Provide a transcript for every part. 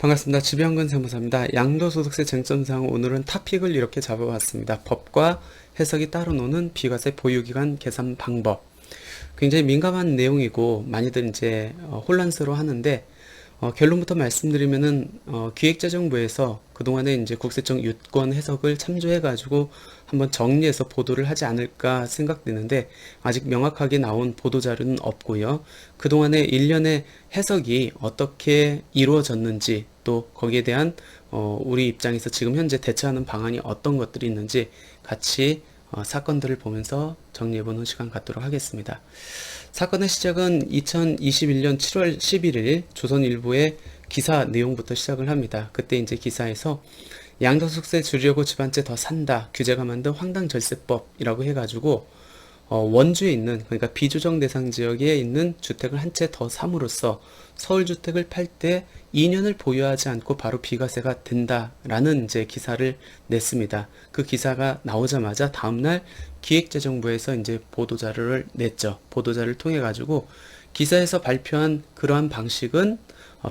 반갑습니다. 지배현근 세무사입니다. 양도소득세 쟁점사항 오늘은 토픽을 이렇게 잡아봤습니다. 법과 해석이 따로 노는 비과세 보유기간 계산 방법. 굉장히 민감한 내용이고 많이들 이제 혼란스러워 하는데 결론부터 말씀드리면은 기획재정부에서 그동안에 이제 국세청 유권 해석을 참조해가지고 한번 정리해서 보도를 하지 않을까 생각되는데 아직 명확하게 나온 보도 자료는 없고요. 그동안에 일련의 해석이 어떻게 이루어졌는지 또 거기에 대한 우리 입장에서 지금 현재 대처하는 방안이 어떤 것들이 있는지 같이 사건들을 보면서 정리해보는 시간 갖도록 하겠습니다. 사건의 시작은 2021년 7월 11일 조선일보의 기사 내용부터 시작을 합니다. 그때 이제 기사에서 양도소득세 줄이려고 집한채 더 산다. 규제가 만든 황당절세법이라고 해가지고 원주에 있는, 그러니까 비조정 대상 지역에 있는 주택을 한 채 더 삼으로써 서울주택을 팔 때 2년을 보유하지 않고 바로 비과세가 된다라는 이제 기사를 냈습니다. 그 기사가 나오자마자 다음날 기획재정부에서 이제 보도자료를 냈죠. 보도자료를 통해 가지고 기사에서 발표한 그러한 방식은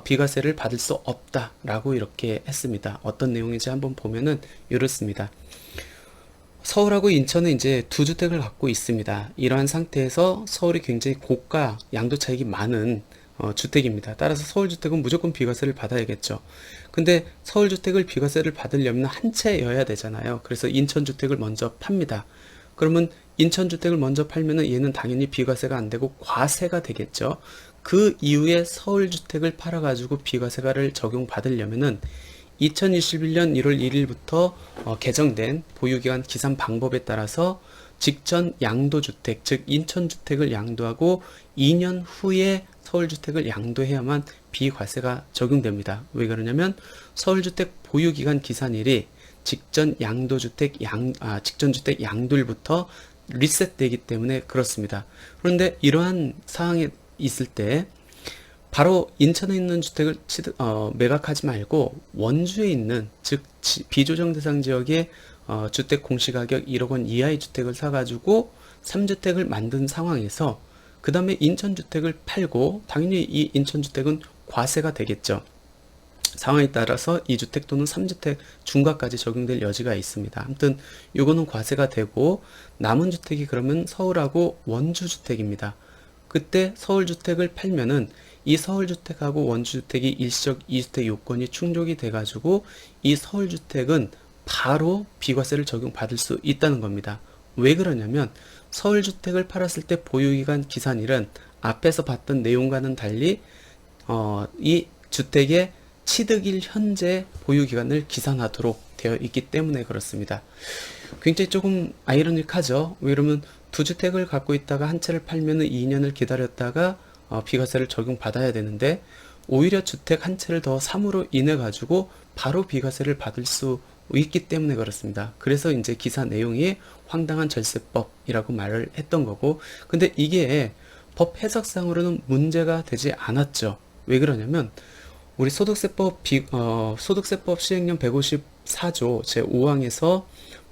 비과세를 받을 수 없다라고 이렇게 했습니다. 어떤 내용인지 한번 보면은 이렇습니다. 서울하고 인천은 이제 두 주택을 갖고 있습니다. 이러한 상태에서 서울이 굉장히 고가 양도 차익이 많은 주택입니다. 따라서 서울주택은 무조건 비과세를 받아야겠죠. 근데 서울주택을 비과세를 받으려면 한 채여야 되잖아요. 그래서 인천주택을 먼저 팝니다. 그러면 인천주택을 먼저 팔면은 얘는 당연히 비과세가 안 되고 과세가 되겠죠. 그 이후에 서울주택을 팔아가지고 비과세가를 적용받으려면은 2021년 1월 1일부터 개정된 보유기간 기산 방법에 따라서 직전 양도주택, 즉 인천주택을 양도하고 2년 후에 서울주택을 양도해야만 비과세가 적용됩니다. 왜 그러냐면 서울주택 보유기간 기산일이 직전 주택 양도일부터 리셋되기 때문에 그렇습니다. 그런데 이러한 상황에 있을 때 바로 인천에 있는 주택을 매각하지 말고 원주에 있는, 즉 비조정 대상 지역의 주택 공시가격 1억 원 이하의 주택을 사가지고 3주택을 만든 상황에서 그 다음에 인천주택을 팔고 당연히 이 인천주택은 과세가 되겠죠. 상황에 따라서 2주택 또는 3주택 중과까지 적용될 여지가 있습니다. 아무튼 요거는 과세가 되고 남은 주택이 그러면 서울하고 원주주택입니다. 그때 서울주택을 팔면은 이 서울주택하고 원주주택이 일시적 2주택 요건이 충족이 돼가지고 이 서울주택은 바로 비과세를 적용받을 수 있다는 겁니다. 왜 그러냐면 서울주택을 팔았을 때 보유기간 기산일은 앞에서 봤던 내용과는 달리 이 주택의 취득일 현재 보유기간을 기산하도록 되어 있기 때문에 그렇습니다. 굉장히 조금 아이러닉하죠. 왜냐면 두 주택을 갖고 있다가 한 채를 팔면은 2년을 기다렸다가 비과세를 적용받아야 되는데 오히려 주택 한 채를 더 삼으로 인해 가지고 바로 비과세를 받을 수 있기 때문에 그렇습니다. 그래서 이제 기사 내용이 황당한 절세법이라고 말을 했던 거고, 근데 이게 법 해석상으로는 문제가 되지 않았죠. 왜 그러냐면 우리 소득세법 시행령 154조 제5항에서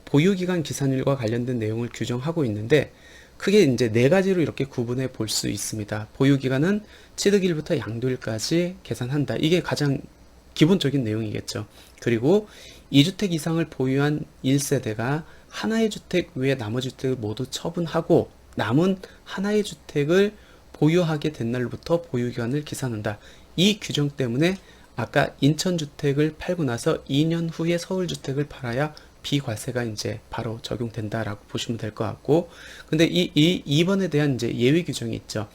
보유기간 기산일과 관련된 내용을 규정하고 있는데 크게 이제 네 가지로 이렇게 구분해 볼 수 있습니다. 보유기간은 취득일부터 양도일까지 계산한다. 이게 가장 기본적인 내용이겠죠. 그리고 2주택 이상을 보유한 1세대가 하나의 주택 외에 나머지 주택을 모두 처분하고 남은 하나의 주택을 보유하게 된 날부터 보유기간을 기산한다. 이 규정 때문에 아까 인천주택을 팔고 나서 2년 후에 서울주택을 팔아야 비과세가 이제 바로 적용된다라고 보시면 될 것 같고, 근데 이 2번에 대한 이제 예외 규정이 있죠.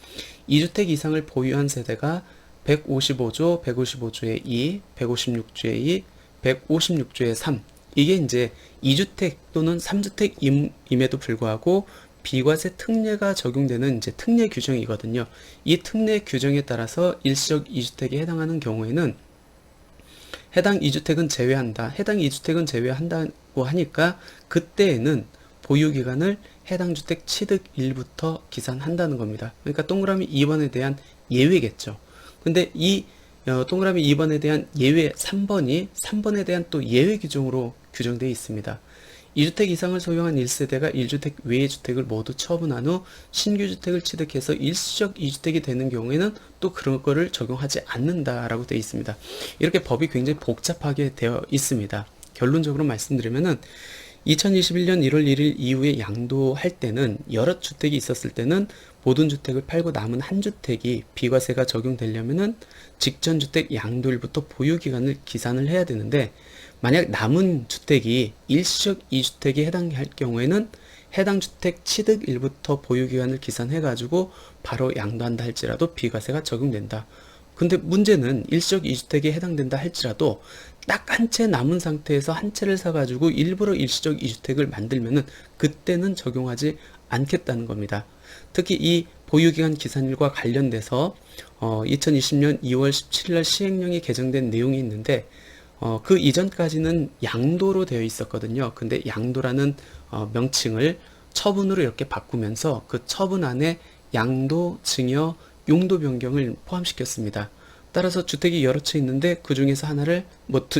2주택 이상을 보유한 세대가 155조, 155조의 2, 156조의 2, 156조의 3. 이게 이제 2주택 또는 3주택임에도 불구하고 비과세 특례가 적용되는 이제 특례 규정이거든요. 이 특례 규정에 따라서 일시적 2주택에 해당하는 경우에는 해당 2주택은 제외한다. 해당 2주택은 제외한다고 하니까 그때에는 보유기간을 해당 주택 취득일부터 기산한다는 겁니다. 그러니까 동그라미 2번에 대한 예외겠죠. 근데 이 동그라미 2번에 대한 예외 3번에 대한 또 예외 규정으로 규정되어 있습니다. 2주택 이상을 소유한 1세대가 1주택 외의 주택을 모두 처분한 후 신규 주택을 취득해서 일시적 2주택이 되는 경우에는 또 그런 거를 적용하지 않는다라고 되어 있습니다. 이렇게 법이 굉장히 복잡하게 되어 있습니다. 결론적으로 말씀드리면은 2021년 1월 1일 이후에 양도할 때는 여러 주택이 있었을 때는 모든 주택을 팔고 남은 한 주택이 비과세가 적용되려면은 직전 주택 양도일부터 보유 기간을 기산을 해야 되는데, 만약 남은 주택이 일시적 2주택에 해당할 경우에는 해당 주택 취득일부터 보유 기간을 기산해 가지고 바로 양도한다 할지라도 비과세가 적용된다. 근데 문제는 일시적 2주택에 해당된다 할지라도 딱 한 채 남은 상태에서 한 채를 사가지고 일부러 일시적 2주택을 만들면은 그때는 적용하지 않겠다는 겁니다. 특히 이 보유기간 기산일과 관련돼서 2020년 2월 17일 시행령이 개정된 내용이 있는데, 그 이전까지는 양도로 되어 있었거든요. 근데 양도라는 명칭을 처분으로 이렇게 바꾸면서 그 처분 안에 양도, 증여, 용도 변경을 포함시켰습니다. 따라서 주택이 여러 채 있는데 그 중에서 하나를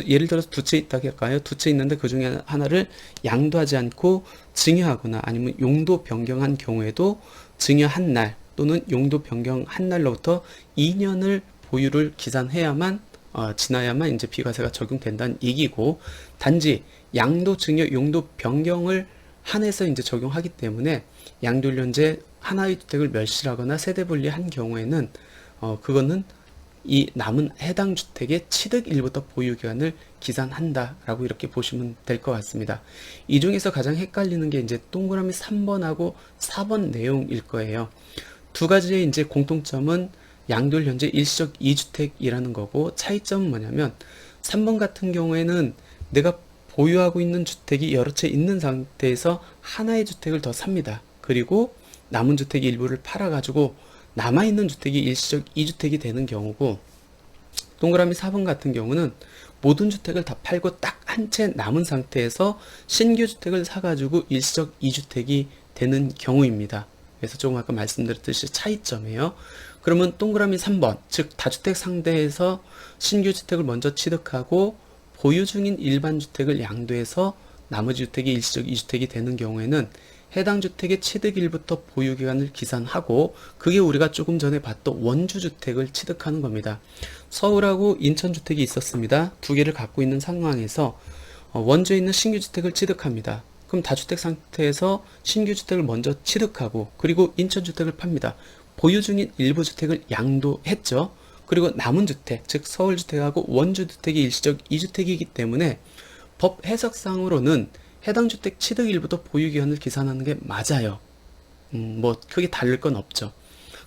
예를 들어서 두 채 있다고 할까요? 두 채 있는데 그 중에 하나를 양도하지 않고 증여하거나 아니면 용도 변경한 경우에도 증여한 날 또는 용도 변경한 날로부터 2년을 보유를 기산해야만 지나야만 이제 비과세가 적용된다는 얘기고, 단지 양도, 증여, 용도 변경을 한해서 이제 적용하기 때문에 양도일련제 하나의 주택을 멸실하거나 세대 분리한 경우에는 그거는 이 남은 해당 주택의 취득일부터 보유기간을 기산한다라고 이렇게 보시면 될 것 같습니다. 이 중에서 가장 헷갈리는 게 이제 동그라미 3번하고 4번 내용일 거예요. 두 가지의 이제 공통점은 양도일 현재 일시적 2주택이라는 거고, 차이점은 뭐냐면 3번 같은 경우에는 내가 보유하고 있는 주택이 여러 채 있는 상태에서 하나의 주택을 더 삽니다. 그리고 남은 주택 일부를 팔아가지고 남아있는 주택이 일시적 2주택이 되는 경우고, 동그라미 4번 같은 경우는 모든 주택을 다 팔고 딱 한 채 남은 상태에서 신규 주택을 사가지고 일시적 2주택이 되는 경우입니다. 그래서 조금 아까 말씀드렸듯이 차이점이에요. 그러면 동그라미 3번, 즉 다주택 상대에서 신규 주택을 먼저 취득하고 보유 중인 일반 주택을 양도해서 나머지 주택이 일시적 2주택이 되는 경우에는 해당 주택의 취득일부터 보유기간을 기산하고, 그게 우리가 조금 전에 봤던 원주주택을 취득하는 겁니다. 서울하고 인천주택이 있었습니다. 두 개를 갖고 있는 상황에서 원주에 있는 신규주택을 취득합니다. 그럼 다주택 상태에서 신규주택을 먼저 취득하고 그리고 인천주택을 팝니다. 보유 중인 일부 주택을 양도했죠. 그리고 남은 주택, 즉 서울주택하고 원주주택이 일시적 2주택이기 때문에 법 해석상으로는 해당 주택 취득일부터 보유기간을 기산하는 게 맞아요. 뭐 크게 다를 건 없죠.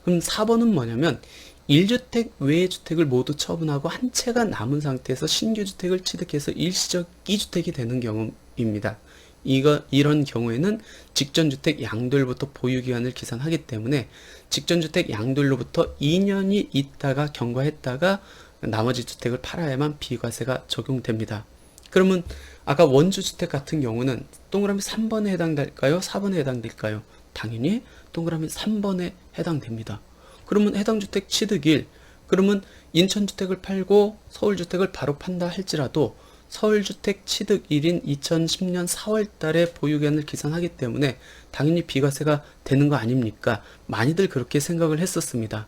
그럼 4번은 뭐냐면 1주택 외의 주택을 모두 처분하고 한 채가 남은 상태에서 신규 주택을 취득해서 일시적 2주택이 되는 경우입니다. 이런 경우에는 직전주택 양도일부터 보유기간을 기산하기 때문에 직전주택 양도일로부터 2년이 있다가 경과했다가 나머지 주택을 팔아야만 비과세가 적용됩니다. 그러면 아까 원주주택 같은 경우는 동그라미 3번에 해당될까요? 4번에 해당될까요? 당연히 동그라미 3번에 해당됩니다. 그러면 해당 주택 취득일, 그러면 인천주택을 팔고 서울주택을 바로 판다 할지라도 서울주택 취득일인 2010년 4월 달에 보유기간을 기산하기 때문에 당연히 비과세가 되는 거 아닙니까? 많이들 그렇게 생각을 했었습니다.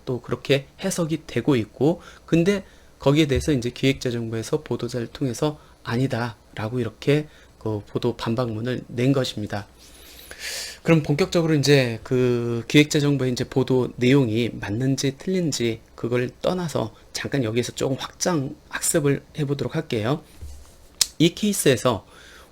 또 그렇게 해석이 되고 있고, 근데 거기에 대해서 이제 기획재정부에서 보도자를 통해서 아니다 라고 이렇게 그 보도 반박문을 낸 것입니다. 그럼 본격적으로 이제 그 기획재정부의 이제 보도 내용이 맞는지 틀린지 그걸 떠나서 잠깐 여기에서 조금 확장 학습을 해보도록 할게요. 이 케이스에서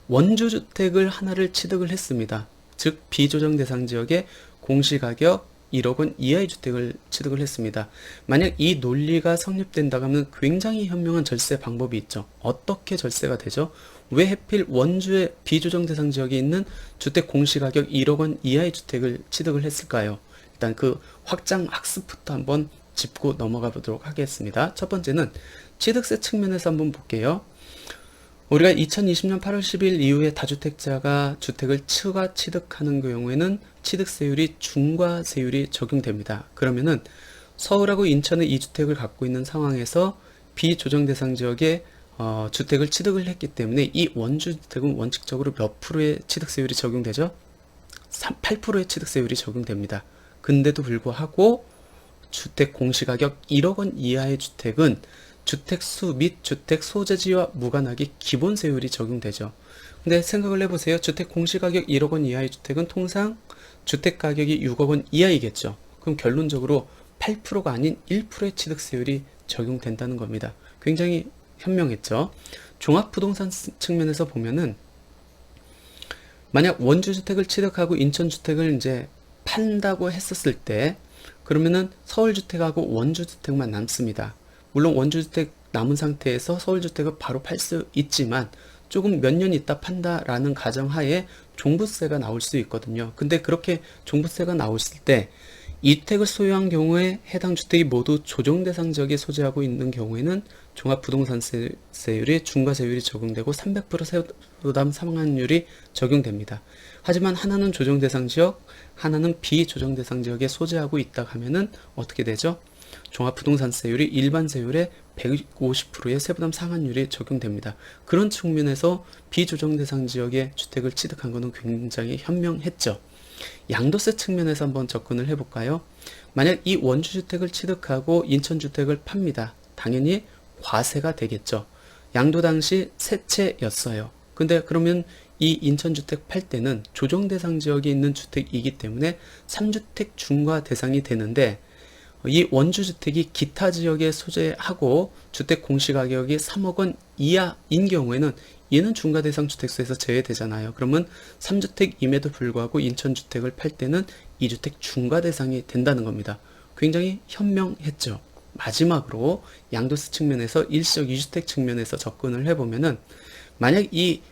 원주주택을 하나를 취득을 했습니다. 즉 비조정 대상 지역의 공시가격 1억 원 이하의 주택을 취득을 했습니다. 만약 이 논리가 성립된다고 하면 굉장히 현명한 절세 방법이 있죠. 어떻게 절세가 되죠? 왜 하필 원주의 비조정 대상 지역에 있는 주택 공시가격 1억 원 이하의 주택을 취득을 했을까요? 일단 그 확장 학습부터 한번 짚고 넘어가 보도록 하겠습니다. 첫 번째는 취득세 측면에서 한번 볼게요. 우리가 2020년 8월 10일 이후에 다주택자가 주택을 추가 취득하는 경우에는 취득세율이 중과세율이 적용됩니다. 그러면은 서울하고 인천의 2주택을 갖고 있는 상황에서 비조정 대상 지역에 주택을 취득을 했기 때문에 이 원주택은 원칙적으로 몇 프로의 취득세율이 적용되죠? 8%의 취득세율이 적용됩니다. 근데도 불구하고 주택 공시가격 1억 원 이하의 주택은 주택수 및 주택 소재지와 무관하게 기본세율이 적용되죠. 근데 생각을 해보세요. 주택 공시가격 1억 원 이하의 주택은 통상 주택가격이 6억 원 이하이겠죠. 그럼 결론적으로 8%가 아닌 1%의 취득세율이 적용된다는 겁니다. 굉장히 현명했죠. 종합부동산 측면에서 보면은 만약 원주주택을 취득하고 인천주택을 이제 판다고 했었을 때 그러면은 서울주택하고 원주주택만 남습니다. 물론 원주주택 남은 상태에서 서울주택을 바로 팔 수 있지만 조금 몇 년 있다 판다라는 가정하에 종부세가 나올 수 있거든요. 근데 그렇게 종부세가 나왔을 때 이택을 소유한 경우에 해당 주택이 모두 조정 대상 지역에 소재하고 있는 경우에는 종합부동산세율이 중과세율이 적용되고 300% 세부담 상환율이 적용됩니다. 하지만 하나는 조정 대상 지역, 하나는 비조정 대상 지역에 소재하고 있다 하면은 어떻게 되죠? 종합부동산세율이 일반 세율의 150%의 세부담 상환율이 적용됩니다. 그런 측면에서 비조정 대상 지역의 주택을 취득한 것은 굉장히 현명했죠. 양도세 측면에서 한번 접근을 해볼까요? 만약 이 원주주택을 취득하고 인천주택을 팝니다. 당연히 과세가 되겠죠. 양도 당시 세 채였어요. 근데 그러면 이 인천주택 팔 때는 조정 대상 지역에 있는 주택이기 때문에 3주택 중과 대상이 되는데 이 원주주택이 기타 지역에 소재하고 주택 공시가격이 3억 원 이하인 경우에는 얘는 중과대상 주택수에서 제외되잖아요. 그러면 3주택임에도 불구하고 인천주택을 팔 때는 2주택 중과대상이 된다는 겁니다. 굉장히 현명했죠. 마지막으로 양도세 측면에서 일시적 2주택 측면에서 접근을 해보면은 만약 이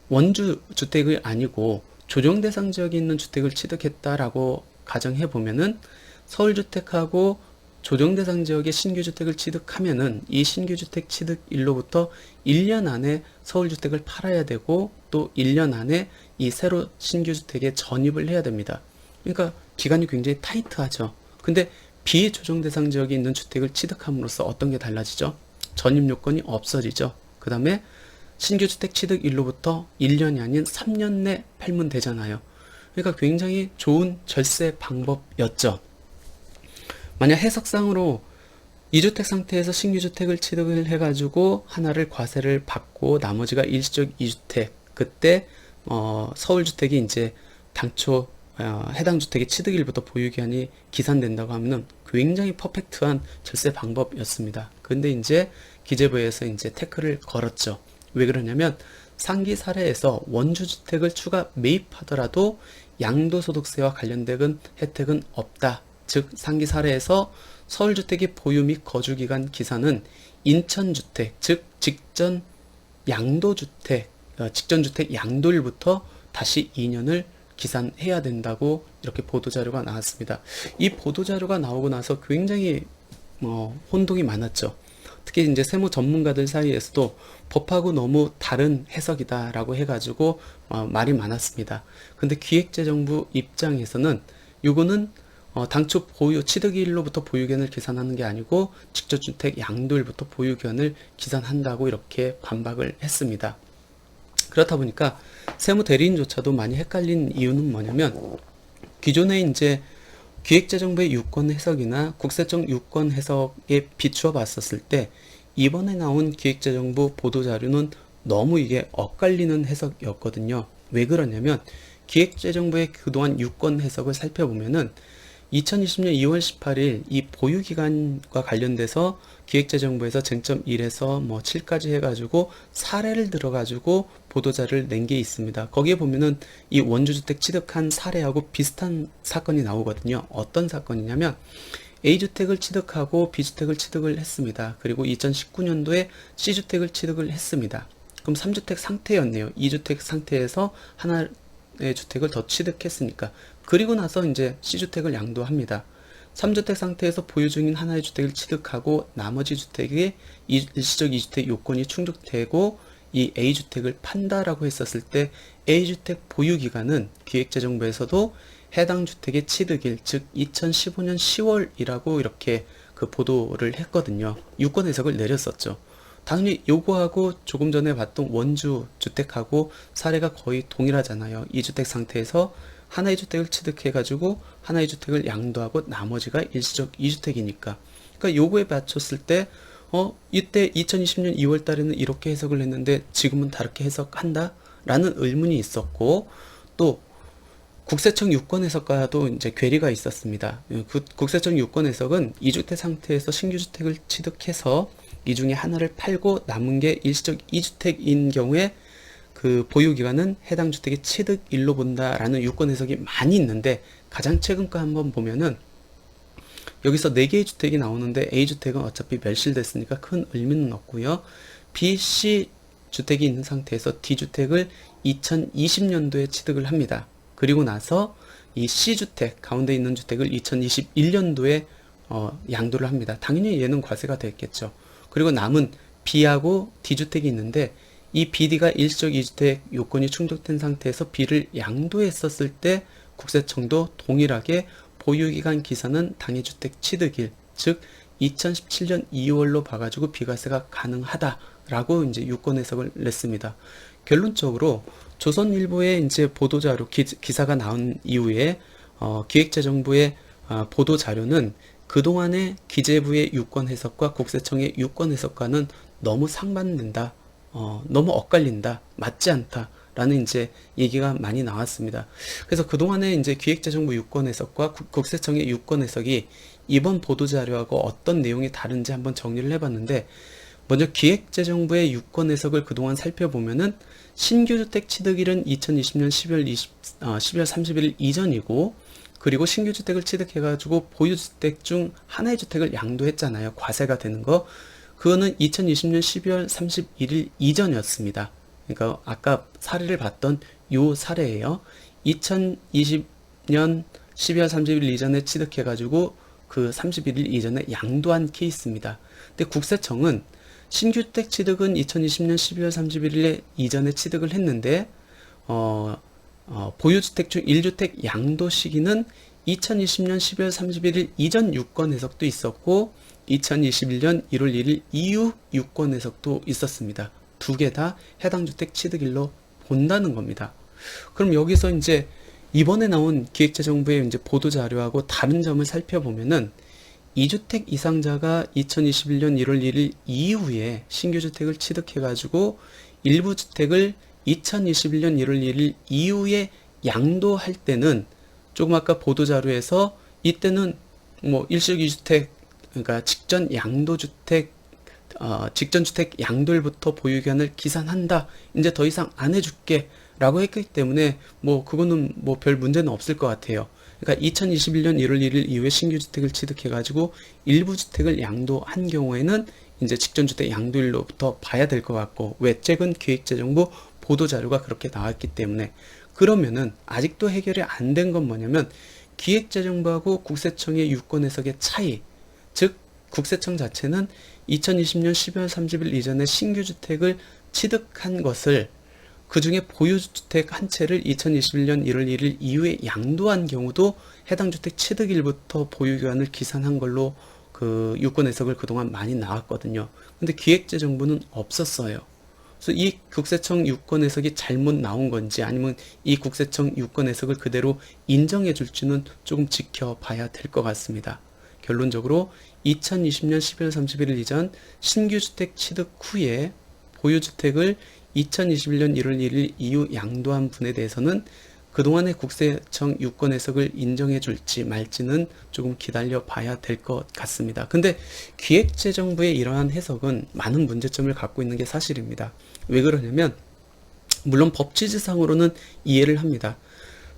원주주택이 아니고 조정대상 지역에 있는 주택을 취득했다라고 가정해보면은 서울주택하고 조정대상 지역의 신규주택을 취득하면은 이 신규주택 취득일로부터 1년 안에 서울주택을 팔아야 되고 또 1년 안에 이 새로 신규주택에 전입을 해야 됩니다. 그러니까 기간이 굉장히 타이트하죠. 근데 비조정대상 지역에 있는 주택을 취득함으로써 어떤 게 달라지죠? 전입 요건이 없어지죠. 그 다음에 신규주택 취득일로부터 1년이 아닌 3년 내 팔면 되잖아요. 그러니까 굉장히 좋은 절세 방법이었죠. 만약 해석상으로 2주택 상태에서 신규주택을 취득을 해가지고 하나를 과세를 받고 나머지가 일시적 2주택 그때 서울주택이 이제 당초 해당 주택의 취득일부터 보유기한이 기산된다고 하면은 굉장히 퍼펙트한 절세 방법이었습니다. 근데 이제 기재부에서 이제 태클을 걸었죠. 왜 그러냐면 상기 사례에서 원주주택을 추가 매입하더라도 양도소득세와 관련된 혜택은 없다. 즉 상기 사례에서 서울주택의 보유 및 거주기간 기산은 인천주택, 즉 직전 양도주택, 직전주택 양도일부터 다시 2년을 기산해야 된다고 이렇게 보도자료가 나왔습니다. 이 보도자료가 나오고 나서 굉장히 혼동이 많았죠. 특히 이제 세무 전문가들 사이에서도 법하고 너무 다른 해석이다라고 해가지고 말이 많았습니다. 근데 기획재정부 입장에서는 요거는 당초 보유 취득일로부터 보유기한을 계산하는 게 아니고 직접주택 양도일부터 보유기한을 계산한다고 이렇게 반박을 했습니다. 그렇다 보니까 세무 대리인조차도 많이 헷갈린 이유는 뭐냐면 기존에 이제 기획재정부의 유권 해석이나 국세청 유권 해석에 비추어 봤었을 때 이번에 나온 기획재정부 보도자료는 너무 이게 엇갈리는 해석이었거든요. 왜 그러냐면 기획재정부의 그동안 유권 해석을 살펴보면은 2020년 2월 18일 이 보유기간과 관련돼서 기획재정부에서 쟁점 1에서 뭐 7까지 해가지고 사례를 들어가지고 보도자를 낸 게 있습니다. 거기에 보면은 이 원주주택 취득한 사례하고 비슷한 사건이 나오거든요. 어떤 사건이냐면 A주택을 취득하고 B주택을 취득을 했습니다. 그리고 2019년도에 C주택을 취득을 했습니다. 그럼 3주택 상태였네요. 2주택 상태에서 하나의 주택을 더 취득했으니까. 그리고 나서 이제 C주택을 양도합니다. 3주택 상태에서 보유 중인 하나의 주택을 취득하고 나머지 주택의 일시적 2주택 요건이 충족되고 이 A주택을 판다라고 했었을 때 A주택 보유기간은 기획재정부에서도 해당 주택의 취득일, 즉 2015년 10월이라고 이렇게 그 보도를 했거든요. 유권 해석을 내렸었죠. 당연히 요거하고 조금 전에 봤던 원주 주택하고 사례가 거의 동일하잖아요. 2주택 상태에서 하나의 주택을 취득해가지고 하나의 주택을 양도하고 나머지가 일시적 2주택이니까. 그러니까 요거에 맞췄을 때, 이때 2020년 2월 달에는 이렇게 해석을 했는데 지금은 다르게 해석한다? 라는 의문이 있었고, 또 국세청 유권 해석과도 이제 괴리가 있었습니다. 그 국세청 유권 해석은 2주택 상태에서 신규 주택을 취득해서 이 중에 하나를 팔고 남은 게 일시적 2주택인 경우에 그 보유기간은 해당 주택의 취득일로 본다라는 유권 해석이 많이 있는데, 가장 최근 거 한번 보면은 여기서 4개의 주택이 나오는데 A주택은 어차피 멸실됐으니까 큰 의미는 없고요. B, C 주택이 있는 상태에서 D주택을 2020년도에 취득을 합니다. 그리고 나서 이 C주택, 가운데 있는 주택을 2021년도에 양도를 합니다. 당연히 얘는 과세가 됐겠죠. 그리고 남은 B하고 D주택이 있는데, 이 BD가 일시적 2주택 요건이 충족된 상태에서 B를 양도했었을 때 국세청도 동일하게 보유기간 기산은 당해주택 취득일, 즉 2017년 2월로 봐가지고 비과세가 가능하다라고 이제 유권 해석을 냈습니다. 결론적으로 조선일보의 이제 보도자료 기사가 나온 이후에 기획재정부의 보도 자료는 그동안의 기재부의 유권 해석과 국세청의 유권 해석과는 너무 상반된다. 너무 엇갈린다. 맞지 않다. 라는 이제 얘기가 많이 나왔습니다. 그래서 그동안에 이제 기획재정부 유권 해석과 국세청의 유권 해석이 이번 보도자료하고 어떤 내용이 다른지 한번 정리를 해봤는데, 먼저 기획재정부의 유권 해석을 그동안 살펴보면은 신규주택 취득일은 2020년 12월 31일 이전이고, 그리고 신규주택을 취득해가지고 보유주택 중 하나의 주택을 양도했잖아요. 과세가 되는 거. 그거는 2020년 12월 31일 이전이었습니다. 그러니까 아까 사례를 봤던 요 사례예요. 2020년 12월 30일 이전에 취득해가지고 그 31일 이전에 양도한 케이스입니다. 근데 국세청은 신규주택 취득은 2020년 12월 31일에 이전에 취득을 했는데, 보유주택 중 1주택 양도 시기는 2020년 12월 31일 이전 유권 해석도 있었고 2021년 1월 1일 이후 유권 해석도 있었습니다. 두 개 다 해당 주택 취득일로 본다는 겁니다. 그럼 여기서 이제 이번에 나온 기획재정부의 이제 보도 자료하고 다른 점을 살펴보면은 2주택 이상자가 2021년 1월 1일 이후에 신규 주택을 취득해가지고 일부 주택을 2021년 1월 1일 이후에 양도할 때는 조금 아까 보도 자료에서 이때는 뭐 일시적 2주택, 그러니까 직전 양도주택, 직전 주택 양도일부터 보유기간을 기산한다. 이제 더 이상 안 해줄게 라고 했기 때문에 뭐 그거는 뭐 별 문제는 없을 것 같아요. 그러니까 2021년 1월 1일 이후에 신규 주택을 취득해가지고 일부 주택을 양도한 경우에는 이제 직전 주택 양도일로부터 봐야 될 것 같고, 왜? 최근 기획재정부 보도자료가 그렇게 나왔기 때문에. 그러면은 아직도 해결이 안 된 건 뭐냐면 기획재정부하고 국세청의 유권 해석의 차이, 즉 국세청 자체는 2020년 12월 30일 이전에 신규 주택을 취득한 것을 그 중에 보유주택 한 채를 2021년 1월 1일 이후에 양도한 경우도 해당 주택 취득일부터 보유기간을 기산한 걸로 그 유권 해석을 그동안 많이 나왔거든요. 근데 기획재정부는 없었어요. 그래서 이 국세청 유권 해석이 잘못 나온 건지 아니면 이 국세청 유권 해석을 그대로 인정해 줄지는 조금 지켜봐야 될 것 같습니다. 결론적으로 2020년 12월 31일 이전 신규 주택 취득 후에 보유주택을 2021년 1월 1일 이후 양도한 분에 대해서는 그동안의 국세청 유권 해석을 인정해 줄지 말지는 조금 기다려 봐야 될 것 같습니다. 근데 기획재정부의 이러한 해석은 많은 문제점을 갖고 있는 게 사실입니다. 왜 그러냐면, 물론 법 취지상으로는 이해를 합니다.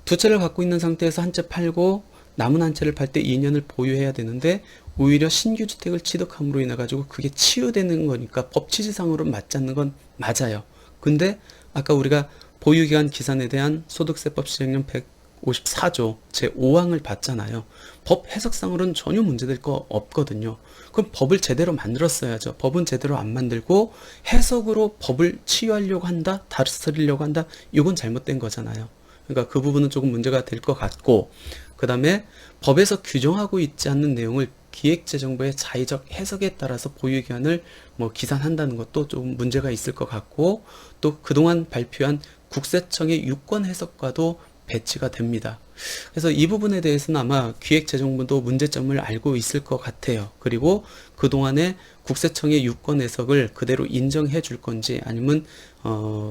두 채를 갖고 있는 상태에서 한 채 팔고 남은 한 채를 팔 때 2년을 보유해야 되는데 오히려 신규 주택을 취득함으로 인해 가지고 그게 치유되는 거니까 법 취지상으로 맞지 않는 건 맞아요. 근데 아까 우리가 보유기간 기산에 대한 소득세법 시행령 154조 제5항을 봤잖아요. 법 해석상으로는 전혀 문제될 거 없거든요. 그럼 법을 제대로 만들었어야죠. 법은 제대로 안 만들고 해석으로 법을 치유하려고 한다, 다스리려고 한다, 이건 잘못된 거잖아요. 그러니까 그 부분은 조금 문제가 될 것 같고, 그 다음에 법에서 규정하고 있지 않는 내용을 기획재정부의 자의적 해석에 따라서 보유기한을 뭐 기산한다는 것도 좀 문제가 있을 것 같고, 또 그동안 발표한 국세청의 유권 해석과도 배치가 됩니다. 그래서 이 부분에 대해서는 아마 기획재정부도 문제점을 알고 있을 것 같아요. 그리고 그동안의 국세청의 유권 해석을 그대로 인정해 줄 건지, 아니면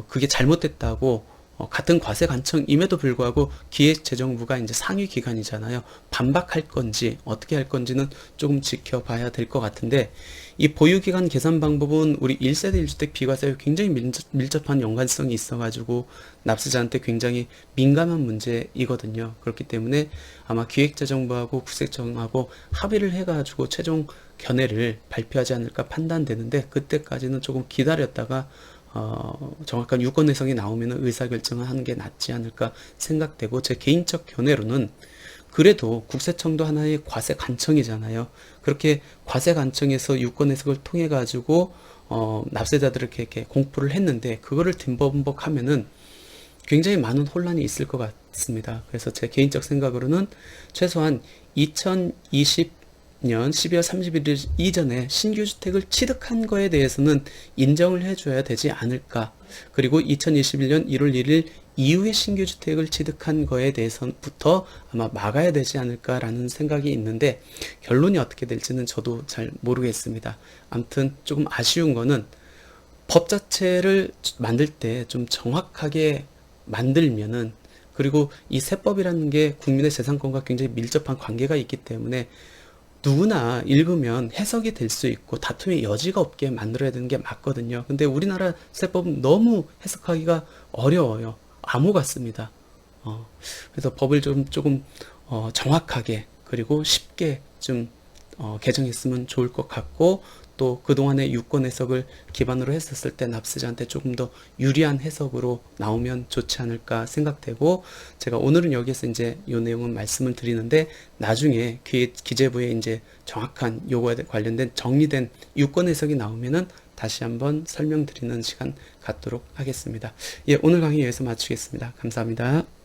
그게 잘못됐다고 같은 과세 관청임에도 불구하고 기획재정부가 이제 상위 기관이잖아요. 반박할 건지 어떻게 할 건지는 조금 지켜봐야 될 것 같은데, 이 보유기간 계산 방법은 우리 1세대 1주택 비과세와 굉장히 밀접한 연관성이 있어가지고 납세자한테 굉장히 민감한 문제이거든요. 그렇기 때문에 아마 기획재정부하고 국세청하고 합의를 해가지고 최종 견해를 발표하지 않을까 판단되는데, 그때까지는 조금 기다렸다가 정확한 유권 해석이 나오면 의사결정을 하는 게 낫지 않을까 생각되고, 제 개인적 견해로는 그래도 국세청도 하나의 과세 관청이잖아요. 그렇게 과세 관청에서 유권 해석을 통해 가지고 납세자들에게 이렇게 공포를 했는데, 그거를 뒷범벅하면은 굉장히 많은 혼란이 있을 것 같습니다. 그래서 제 개인적 생각으로는 최소한 2020년 12월 31일 이전에 신규 주택을 취득한 거에 대해서는 인정을 해줘야 되지 않을까. 그리고 2021년 1월 1일 이후에 신규 주택을 취득한 거에 대해서부터 아마 막아야 되지 않을까라는 생각이 있는데, 결론이 어떻게 될지는 저도 잘 모르겠습니다. 아무튼 조금 아쉬운 거는 법 자체를 만들 때 좀 정확하게 만들면은, 그리고 이 세법이라는 게 국민의 재산권과 굉장히 밀접한 관계가 있기 때문에 누구나 읽으면 해석이 될 수 있고 다툼의 여지가 없게 만들어야 되는 게 맞거든요. 근데 우리나라 세법은 너무 해석하기가 어려워요. 암호 같습니다. 그래서 법을 조금 정확하게 그리고 쉽게 좀 개정했으면 좋을 것 같고, 또 그동안의 유권 해석을 기반으로 했었을 때 납세자한테 조금 더 유리한 해석으로 나오면 좋지 않을까 생각되고, 제가 오늘은 여기에서 이제 이 내용은 말씀을 드리는데, 나중에 기재부에 이제 정확한 요거에 관련된 정리된 유권 해석이 나오면은 다시 한번 설명드리는 시간 갖도록 하겠습니다. 예, 오늘 강의 여기서 마치겠습니다. 감사합니다.